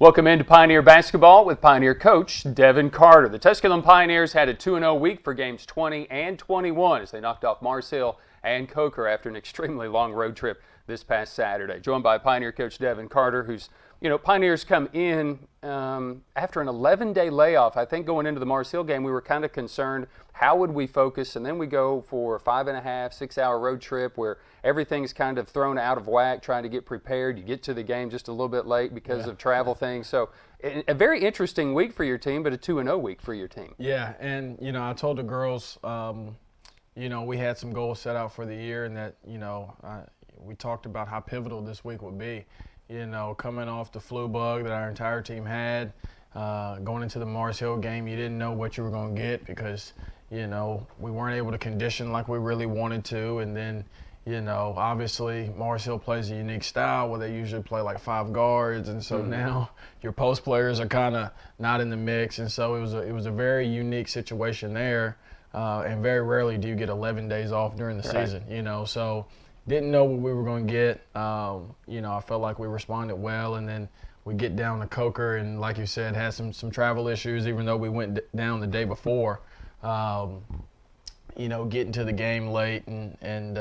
Welcome into Pioneer Basketball with Pioneer coach Devin Carter. The Tusculum Pioneers had a 2-0 week for games 20 and 21 as they knocked off Mars Hill and Coker after an extremely long road trip this past Saturday. Joined by Pioneer coach Devin Carter, who's, Pioneers come in after an 11-day layoff. I think going into the Mars Hill game, we were kind of concerned, how would we focus? And then we go for a 5.5, 6-hour road trip where everything's kind of thrown out of whack, trying to get prepared. You get to the game just a little bit late because of travel things. So a very interesting week for your team, but a 2-0 week for your team. Yeah, and, I told the girls, we had some goals set out for the year, and that, we talked about how pivotal this week would be. Coming off the flu bug that our entire team had, going into the Mars Hill game, you didn't know what you were going to get because, we weren't able to condition like we really wanted to. And then, obviously Mars Hill plays a unique style where they usually play like 5 guards. And so now your post players are kind of not in the mix. And so it was a very unique situation there. And very rarely do you get 11 days off during the season, so didn't know what we were going to get. I felt like we responded well, and then we get down to Coker, and like you said, had some travel issues, even though we went down the day before. Getting to the game late and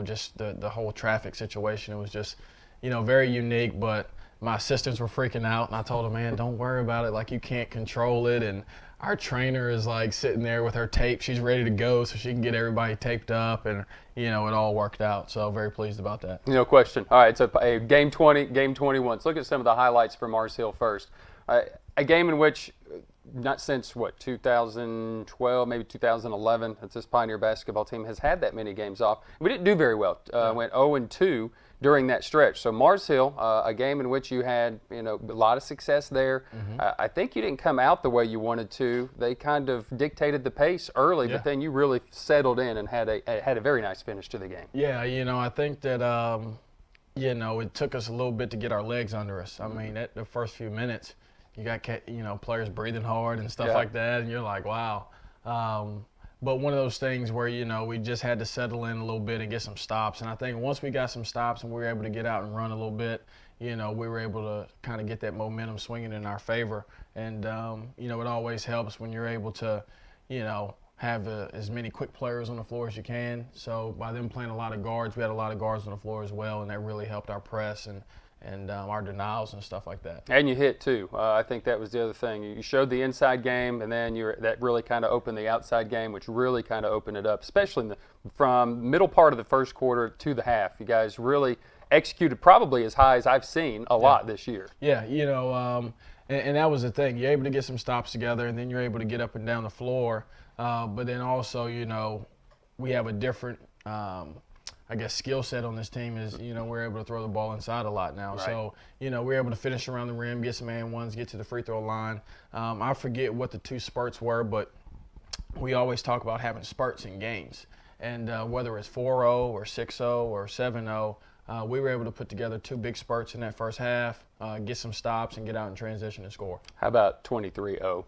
just the whole traffic situation, it was just, very unique, but my assistants were freaking out, and I told them, man, don't worry about it. Like, you can't control it. And our trainer is like sitting there with her tape. She's ready to go so she can get everybody taped up, and, it all worked out. So very pleased about that. No question. All right, so game 20, game 21. Let's look at some of the highlights for Mars Hill first. A game in which, not since, 2012, maybe 2011, that this Pioneer basketball team has had that many games off. We didn't do very well. Went 0-2 during that stretch. So Mars Hill, a game in which you had, a lot of success there. I think you didn't come out the way you wanted to. They kind of dictated the pace early, but then you really settled in and had a very nice finish to the game. Yeah, I think that, it took us a little bit to get our legs under us. I mean, at the first few minutes, you got, players breathing hard and stuff like that, and you're like, wow. But one of those things where, we just had to settle in a little bit and get some stops. And I think once we got some stops and we were able to get out and run a little bit, we were able to kind of get that momentum swinging in our favor. And, it always helps when you're able to, have as many quick players on the floor as you can. So by them playing a lot of guards, we had a lot of guards on the floor as well, and that really helped our press and our denials and stuff like that. And you hit too. I think that was the other thing. You showed the inside game, and then that really kind of opened the outside game, which really kind of opened it up, especially from middle part of the first quarter to the half. You guys really executed probably as high as I've seen a lot this year. Yeah, and that was the thing. You're able to get some stops together, and then you're able to get up and down the floor. But then also, we have a different skill set on this team is, we're able to throw the ball inside a lot now. Right. So, we're able to finish around the rim, get some and ones, get to the free throw line. I forget what the 2 spurts were, but we always talk about having spurts in games. And whether it's 4-0 or 6-0 or 7-0, we were able to put together 2 big spurts in that first half, get some stops, and get out in transition and score. How about 23-0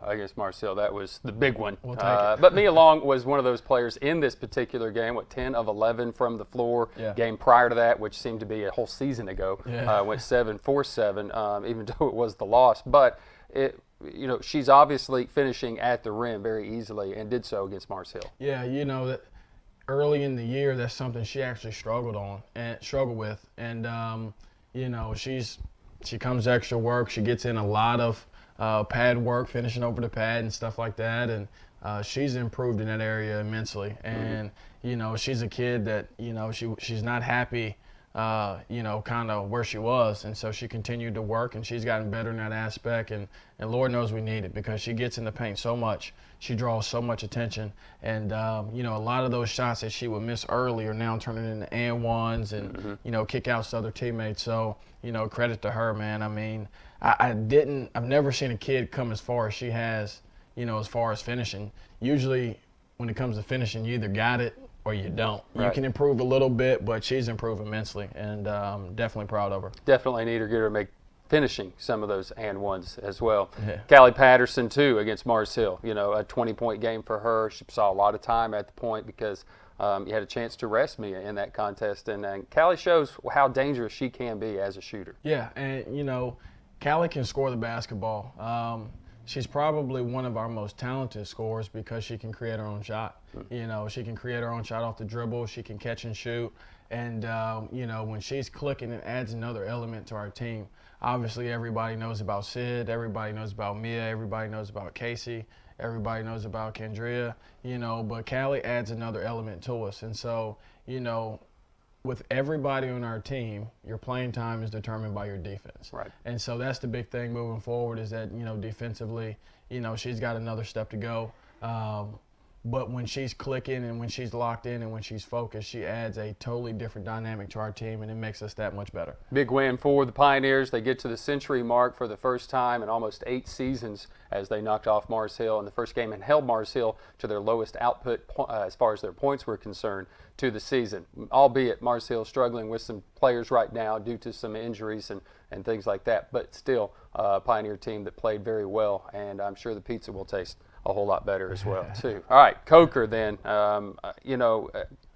against Mars Hill? That was the big one. We'll take it. But Mia Long was one of those players in this particular game, 10 of 11 from the floor. Game prior to that, which seemed to be a whole season ago, went 7 for 7, even though it was the loss. But she's obviously finishing at the rim very easily and did so against Mars Hill. Yeah, that early in the year, that's something she actually struggled with. And, she comes to extra work. She gets in a lot of pad work, finishing over the pad and stuff like that. And she's improved in that area immensely. And, she's a kid that, she's not happy, kind of where she was. And so she continued to work, and she's gotten better in that aspect. And Lord knows we need it because she gets in the paint so much. She draws so much attention. And, a lot of those shots that she would miss early are now turning into and ones and, kick outs to other teammates. So, credit to her, man. I mean, I've never seen a kid come as far as she has, as far as finishing. Usually when it comes to finishing, you either got it or you don't. Right. You can improve a little bit, but she's improved immensely, and definitely proud of her. Definitely need to get her to make finishing some of those and ones as well. Yeah. Callie Patterson, too, against Mars Hill. A 20-point game for her. She saw a lot of time at the point because you had a chance to rest Mia in that contest. And Callie shows how dangerous she can be as a shooter. Yeah, and, Callie can score the basketball. She's probably one of our most talented scorers because she can create her own shot. You know, she can create her own shot off the dribble. She can catch and shoot. And, you know, when she's clicking, it adds another element to our team. Obviously, everybody knows about Sid. Everybody knows about Mia. Everybody knows about Casey. Everybody knows about Kendria, you know, but Callie adds another element to us. And so, you know, with everybody on our team, your playing time is determined by your defense. Right. And so that's the big thing moving forward is that, you know, defensively, you know, she's got another step to go. But when she's clicking and when she's locked in and when she's focused, she adds a totally different dynamic to our team, and it makes us that much better. Big win for the Pioneers. They get to the century mark for the first time in almost 8 seasons as they knocked off Mars Hill in the first game and held Mars Hill to their lowest output as far as their points were concerned to the season. Albeit Mars Hill struggling with some players right now due to some injuries and things like that, but still a Pioneer team that played very well, and I'm sure the pizza will taste a whole lot better as well, too. All right, Coker then, you know,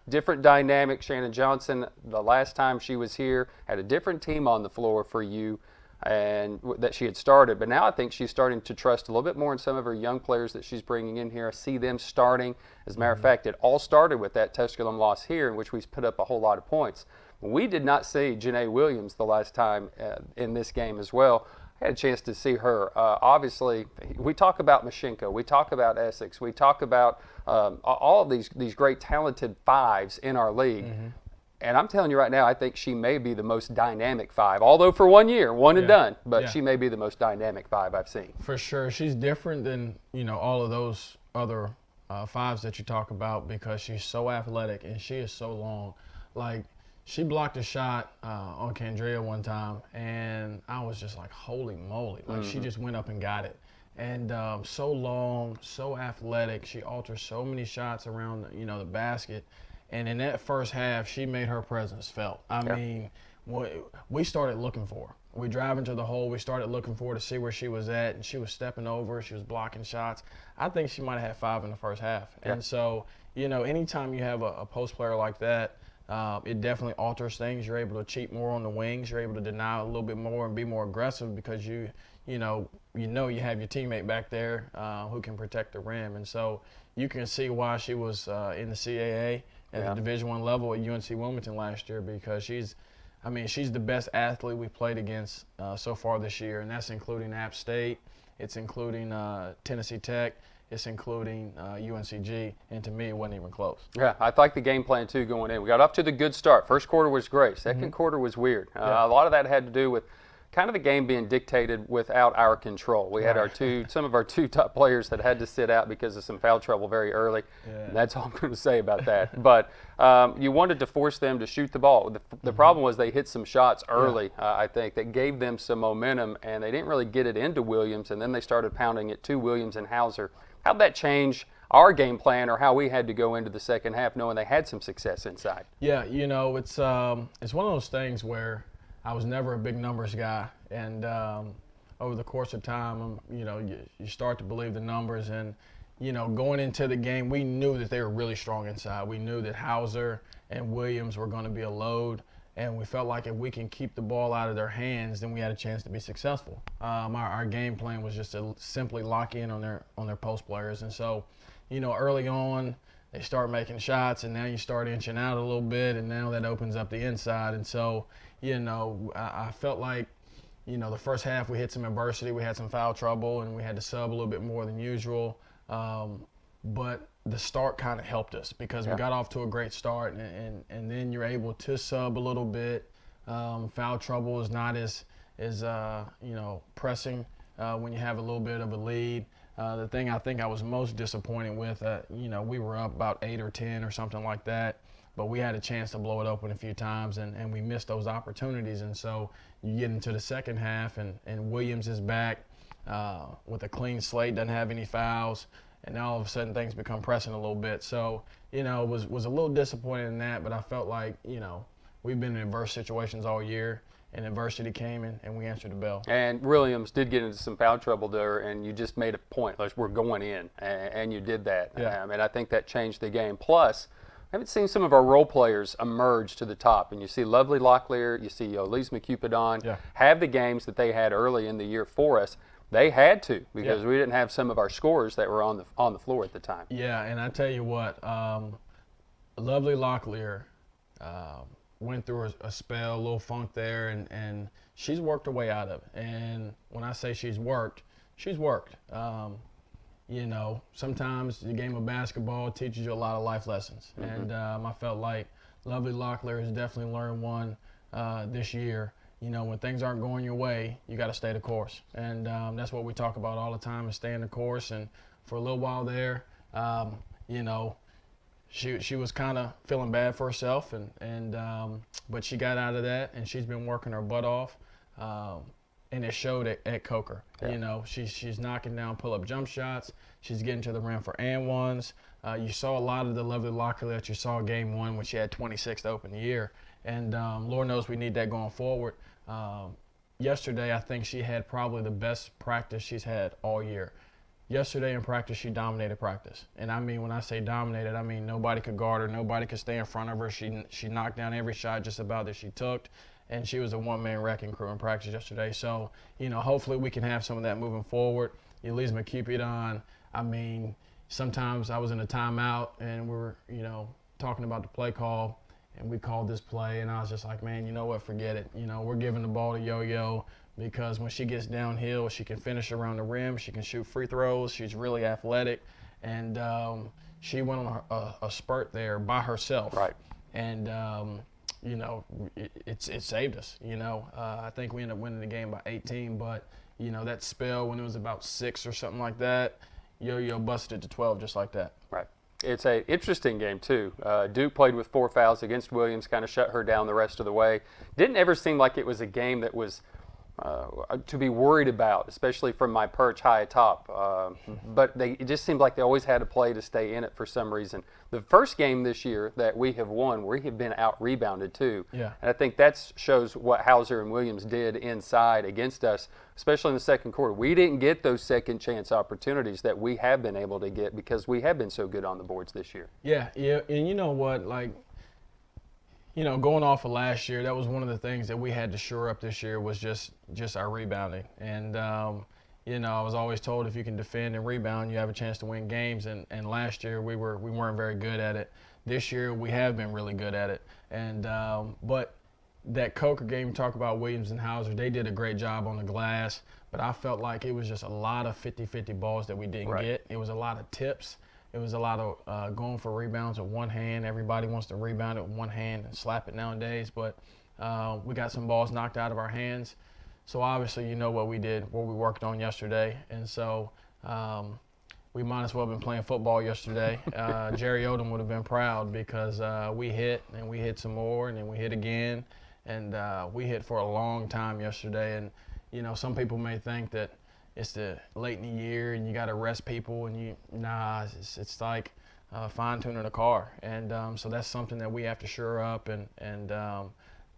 different dynamic. Shannon Johnson, the last time she was here, had a different team on the floor for you and that she had started. But now I think she's starting to trust a little bit more in some of her young players that she's bringing in here. I see them starting. As a matter of fact, it all started with that Tusculum loss here in which we put up a whole lot of points. We did not see Janae Williams the last time in this game as well. I had a chance to see her. Obviously, we talk about Mashenko, we talk about Essex, we talk about all of these great talented fives in our league. And I'm telling you right now, I think she may be the most dynamic five, although for 1 year, one and done, but she may be the most dynamic five I've seen. For sure. She's different than, you know, all of those other fives that you talk about because she's so athletic and she is so long. Like, she blocked a shot on Kendria one time, and I was just like, holy moly. Like, she just went up and got it. And so long, so athletic. She alters so many shots around, you know, the basket. And in that first half, she made her presence felt. I mean, we started looking for her. We drive into the hole. We started looking for her to see where she was at, and she was stepping over. She was blocking shots. I think she might have had 5 in the first half. And so, you know, anytime you have a post player like that, it definitely alters things. You're able to cheat more on the wings. You're able to deny a little bit more and be more aggressive because you know you have your teammate back there who can protect the rim. And so you can see why she was in the CAA at the Division I level at UNC Wilmington last year because she's the best athlete we played against so far this year, and that's including App State. It's including Tennessee Tech. It's including UNCG, and to me, it wasn't even close. Yeah, I like the game plan, too, going in. We got off to the good start. First quarter was great. Second quarter was weird. A lot of that had to do with kind of the game being dictated without our control. We had some of our two top players that had to sit out because of some foul trouble very early. And that's all I'm going to say about that. But you wanted to force them to shoot the ball. The problem was they hit some shots early, I think, that gave them some momentum, and they didn't really get it into Williams, and then they started pounding it to Williams and Hauser. How'd that change our game plan or how we had to go into the second half knowing they had some success inside? Yeah, you know, it's one of those things where I was never a big numbers guy, and over the course of time, you know, you start to believe the numbers, and you know, going into the game, we knew that they were really strong inside. We knew that Hauser and Williams were going to be a load, and we felt like if we can keep the ball out of their hands, then we had a chance to be successful. Our game plan was just to simply lock in on their post players, and so, you know, early on, they start making shots, and now you start inching out a little bit, and now that opens up the inside. And so, you know, I felt like, you know, the first half we hit some adversity. We had some foul trouble, and we had to sub a little bit more than usual. But the start kind of helped us because we got off to a great start, and then you're able to sub a little bit. Foul trouble is not as you know, pressing when you have a little bit of a lead. The thing I think I was most disappointed with, you know, we were up about 8 or 10 or something like that, but we had a chance to blow it open a few times, and we missed those opportunities. And so you get into the second half, and Williams is back with a clean slate, doesn't have any fouls, and now all of a sudden things become pressing a little bit. So, you know, was a little disappointed in that, but I felt like, you know, we've been in adverse situations all year, and adversity came and we answered the bell. And Williams did get into some foul trouble there, and you just made a point, like, we're going in, and you did that. And I think that changed the game. Plus, haven't seen some of our role players emerge to the top. And you see Lovely Locklear, you see Elise McCupidon have the games that they had early in the year for us. They had to because we didn't have some of our scorers that were on the floor at the time. Yeah, and I tell you what, Lovely Locklear went through a spell, a little funk there, and she's worked her way out of it. And when I say she's worked. You know, sometimes the game of basketball teaches you a lot of life lessons. And I felt like Lovely Locklear has definitely learned one this year. You know, when things aren't going your way, you got to stay the course. And that's what we talk about all the time is staying the course. And for a little while there, you know, she was kind of feeling bad for herself, but she got out of that, and she's been working her butt off. And it showed at Coker. You know, she's knocking down pull-up jump shots. She's getting to the rim for and ones. You saw a lot of the Lovely Locklear that you saw game one when she had 26 to open the year. And Lord knows we need that going forward. Yesterday, I think she had probably the best practice she's had all year. Yesterday in practice, she dominated practice. And I mean, when I say dominated, I mean nobody could guard her. Nobody could stay in front of her. She knocked down every shot just about that she took. And she was a one-man wrecking crew in practice yesterday. So, you know, hopefully we can have some of that moving forward. Elise McCupidon, I mean, sometimes I was in a timeout and we were, you know, talking about the play call, and we called this play, and I was just like, man, you know what, forget it. You know, we're giving the ball to Yo-Yo because when she gets downhill, she can finish around the rim, she can shoot free throws, she's really athletic, and she went on a spurt there by herself. Right. And, you know, it saved us. You know, I think we ended up winning the game by 18, but, you know, that spell when it was about 6 or something like that, Yo-Yo busted it to 12 just like that. Right. It's an interesting game, too. Duke played with 4 fouls against Williams, kind of shut her down the rest of the way. Didn't ever seem like it was a game that was to be worried about, especially from my perch high atop. But it just seemed like they always had a play to stay in it for some reason. The first game this year that we have won, we have been out-rebounded too. Yeah. And I think that shows what Hauser and Williams did inside against us, especially in the second quarter. We didn't get those second chance opportunities that we have been able to get because we have been so good on the boards this year. Yeah, and you know what, like, you know, going off of last year, that was one of the things that we had to shore up this year was just our rebounding. And, you know, I was always told if you can defend and rebound, you have a chance to win games. And last year we weren't very good at it. This year we have been really good at it. And but that Coker game, talk about Williams and Hauser, they did a great job on the glass. But I felt like it was just a lot of 50-50 balls that we didn't get. It was a lot of tips. It was a lot of going for rebounds with one hand. Everybody wants to rebound it with one hand and slap it nowadays. But we got some balls knocked out of our hands. So obviously, you know what we did, what we worked on yesterday. And so we might as well have been playing football yesterday. Jerry Odom would have been proud because we hit and we hit some more and then we hit again. And we hit for a long time yesterday. And, you know, some people may think that it's the late in the year and you got to rest people and it's like fine-tuning a car. And so that's something that we have to shore up. And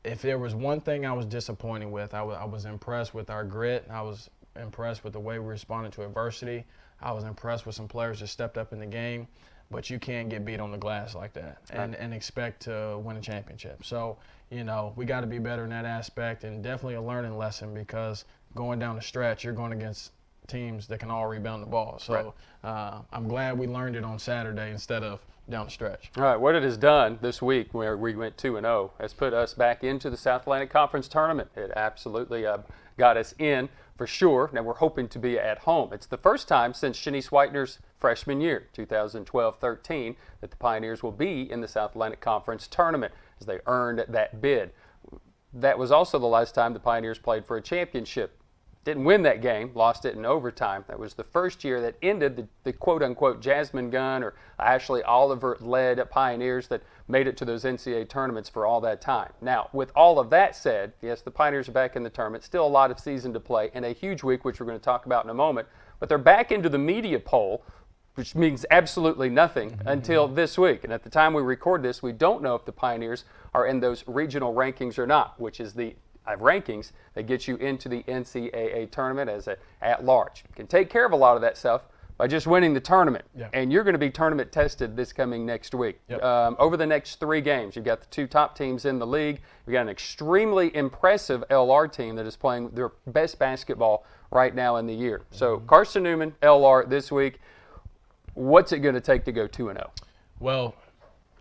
if there was one thing I was disappointed with, I was impressed with our grit. I was impressed with the way we responded to adversity. I was impressed with some players that stepped up in the game. But you can't get beat on the glass like that and expect to win a championship. So, you know, we got to be better in that aspect, and definitely a learning lesson because going down the stretch, you're going against teams that can all rebound the ball. So I'm glad we learned it on Saturday instead of down the stretch. All right, what it has done this week where we went 2-0 has put us back into the South Atlantic Conference tournament. It absolutely got us in for sure. Now we're hoping to be at home. It's the first time since Shanice Whitener's freshman year, 2012-13, that the Pioneers will be in the South Atlantic Conference tournament as they earned that bid. That was also the last time the Pioneers played for a championship. Didn't win that game, lost it in overtime. That was the first year that ended the quote-unquote Jasmine Gunn or Ashley Oliver-led Pioneers that made it to those NCAA tournaments for all that time. Now, with all of that said, yes, the Pioneers are back in the tournament. Still a lot of season to play and a huge week, which we're going to talk about in a moment. But they're back into the media poll, which means absolutely nothing until this week. And at the time we record this, we don't know if the Pioneers are in those regional rankings or not, which is the rankings that get you into the NCAA tournament as at large. You can take care of a lot of that stuff by just winning the tournament. Yeah. And you're going to be tournament tested this coming next week. Yep. Over the next 3 games, you've got the 2 top teams in the league. You've got an extremely impressive LR team that is playing their best basketball right now in the year. So Carson Newman, LR this week. What's it going to take to go 2-0? Well,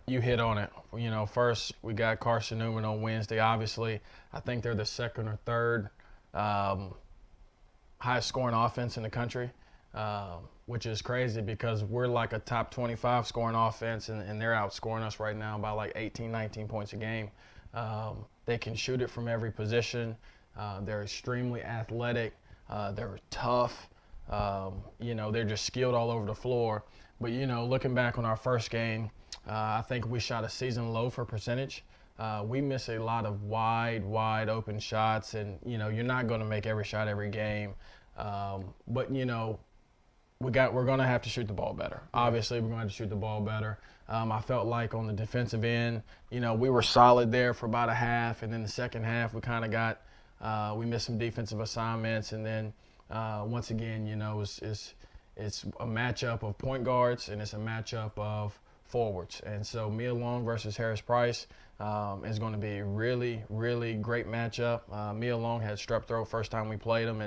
you hit on it. You know, first we got Carson Newman on Wednesday. Obviously, I think they're the second or third highest scoring offense in the country, which is crazy because we're like a top 25 scoring offense, and they're outscoring us right now by like 18, 19 points a game. They can shoot it from every position. They're extremely athletic. They're tough. You know, they're just skilled all over the floor. But, you know, looking back on our first game, I think we shot a season low for percentage. We miss a lot of wide open shots, and, you know, you're not going to make every shot every game. But, you know, we're going to have to shoot the ball better. Obviously, we're going to have to shoot the ball better. I felt like on the defensive end, you know, we were solid there for about a half, and then the second half we kind of got we missed some defensive assignments, and then once again, you know, it's a matchup of point guards and it's a matchup of forwards. And so Mia Long versus Harris Price is going to be really great matchup. Mia Long had strep throat first time we played them,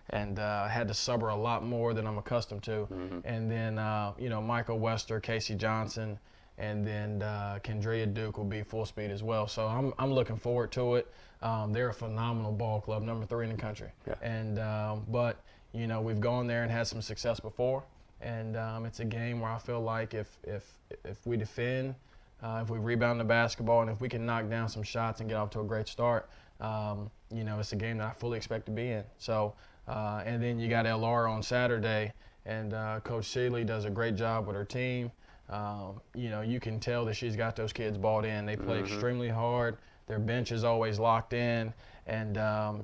and had to sub her a lot more than I'm accustomed to. And then you know, Michael Wester, Casey Johnson, and then Kendria Duke will be full speed as well. So I'm looking forward to it. They're a phenomenal ball club, number 3 in the country. Yeah. And but you know, we've gone there and had some success before, and it's a game where I feel like if we defend, if we rebound the basketball, and if we can knock down some shots and get off to a great start, you know, it's a game that I fully expect to be in. So and then you got LR on Saturday, and Coach Seeley does a great job with her team. You know, you can tell that she's got those kids bought in. They play extremely hard. Their bench is always locked in, and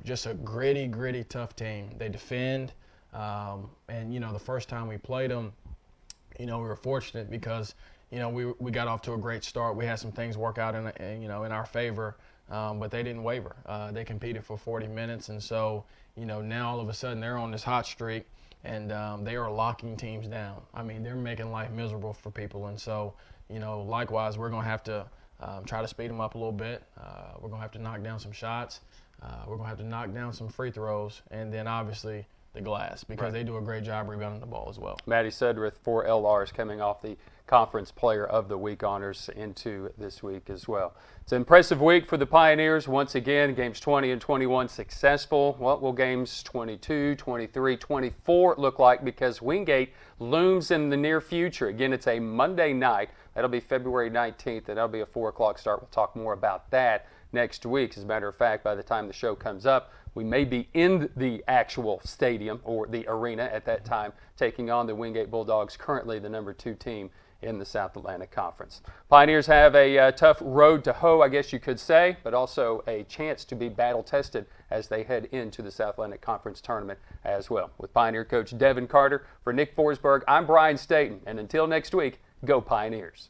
just a gritty, tough team. They defend, and you know, the first time we played them, you know, we were fortunate because, you know, we got off to a great start. We had some things work out in our favor, but they didn't waver. They competed for 40 minutes, and so, you know, now all of a sudden they're on this hot streak, and they are locking teams down. I mean, they're making life miserable for people, and so, you know, likewise, we're going to have to try to speed them up a little bit. We're going to have to knock down some shots. We're going to have to knock down some free throws, and then obviously the glass, because they do a great job rebounding the ball as well. Maddie Sedrith for LRs coming off the Conference Player of the Week honors into this week as well. It's an impressive week for the Pioneers. Once again, games 20 and 21 successful. What will games 22, 23, 24 look like? Because Wingate looms in the near future. Again, it's a Monday night. That'll be February 19th, and that'll be a 4 o'clock start. We'll talk more about that next week. As a matter of fact, by the time the show comes up, we may be in the actual stadium or the arena at that time, taking on the Wingate Bulldogs, currently the number 2 team in the South Atlantic Conference. Pioneers have a tough road to hoe, I guess you could say, but also a chance to be battle-tested as they head into the South Atlantic Conference tournament as well. With Pioneer coach Devin Carter, for Nick Forsberg, I'm Brian Staten, and until next week, go Pioneers.